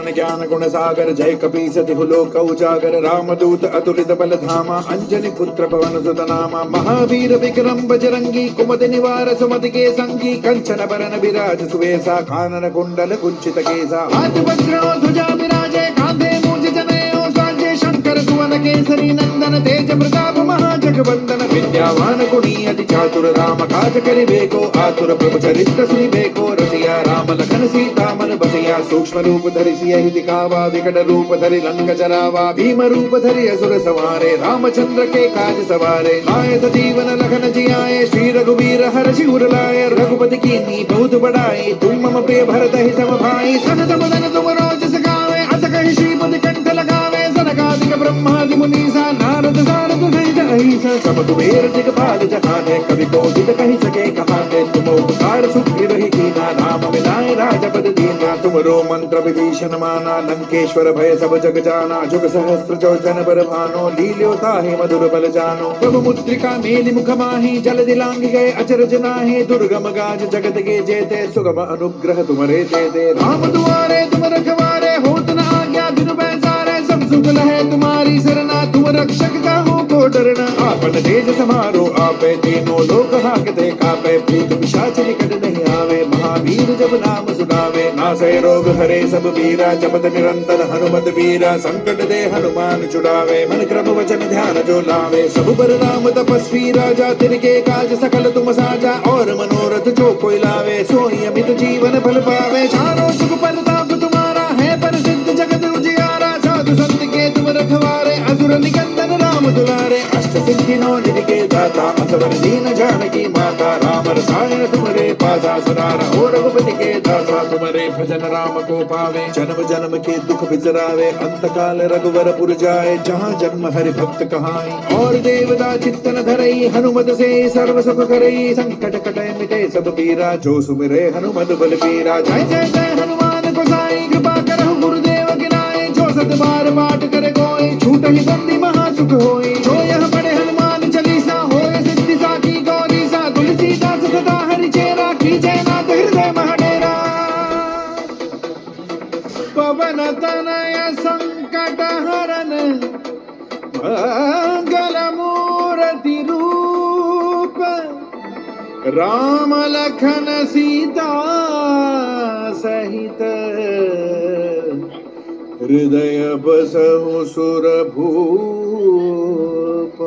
विद्वान ज्ञान गुण सागर जय कपीस तिहु लोक उजागर रामदूत अतुलित बल धामा अंजनी पुत्र पवन सुत नामा महावीर विक्रम बजरंगी कुमति निवार सुमति के संगी कंचन बरन विराज सुवेशा कानन कुंडल कुंचित केसा हाथ वज्र ध्वजा विराजे कांधे मूंज जनेऊ साजे शंकर सुवन केसरी नंदन तेज प्रताप महाजगवंदन विद्यावान गुणी अति चातुर राम काज करिबेको आतुर प्रभु चरित्र सुनिबेको रसिया राम लखन सीता मन बसिया सूक्ष्म रूप धरि सियहि दिखावा विकट रूप धरि लंक जरावा भीम रूप धरि असुर सवारे रामचंद्र के काज सवारे आए सजीवन लखन जियाए श्री रघुवीर हर्षि उर लाए रघुपति कीन्ही बहुत बड़ाई तुम मम प्रिय भरत ही सम भाई सन समदन तुम रोज सगावे अस कहि श्रीपति कंठ लगावे सनकादिक ब्रह्मादि मुनीसा नारद सारद सहित अहिसा सब कुबेर दिगपाल जहान है कवि कोविद कहि सके कहाते तुम उपकार सुखी रही कीना नाम मिलाए राजपद दीना तुमरो मंत्र विभीषण माना लंकेश्वर भय सब जग जाना जुग सहस्त्र जो जन बर भानो लील्यो ताहि मधुर बल जानो प्रभु मुद्रिका मेलि मुख माहि जल दिलांग गए अचरज नाहि दुर्गम गाज जगत के जेते सुगम अनुग्रह तुमरे दे राम दुआरे तुम रखवारे होत न आज्ञा बिनु पैसारे सब सुख लहे तुम्हारी सरना तुम रक्षक काहू को डरना आपन तेज समारो आपे तीनों लोक हाकते कापे भूत पिशाच निकट नहीं आवे महावीर जब नाम सुनावे नासै रोग हरे सब वीरा जपत निरंतर हनुमत वीरा संकट दे हनुमान छुड़ावे मन क्रम वचन ध्यान जो लावे सब पर राम तपस्वी राजा तिनके काज सकल तुम साजा और मनोरथ जो कोई लावे सोई अमित जीवन फल पावे चारों जुग परताप तुम्हारा है प्रसिद्ध जगत उजियारा साधु संत के तुम रखवारे असुर निकंदन राम दुलारे अष्ट सिद्धि नौ निधि के दाता असवर दीन जानकी माता राम रसायन तुम्हारे पासा सदारा और रघुपति के दासा तुम्हारे भजन राम को पावे जन्म जन्म के दुख बिसरावे अंत काल रघुवर पुर जाए जहाँ जन्म हरि भक्त कहाई और देवता चित्तन धरई हनुमत से सर्व सुख करई संकट कटे मिटे सब पीरा जो सुमिरे हनुमत बल पीरा जय जय जय हनुमान गोसाई कृपा करहु गुरुदेव गिनाए जो सत बार पाठ करे कोई छूट ही बंदी महासुख होई जो यह पढ़े हनुमान चालीसा होए सिद्धि साखी गौरी सा तुलसीदास सदा हरि चेरा कीजय नाथ हृदय महडेरा पवन तनय संकट हरन मंगल मूर्ति रूप राम लखन सीता सहित हृदय बसहु सुर भूप।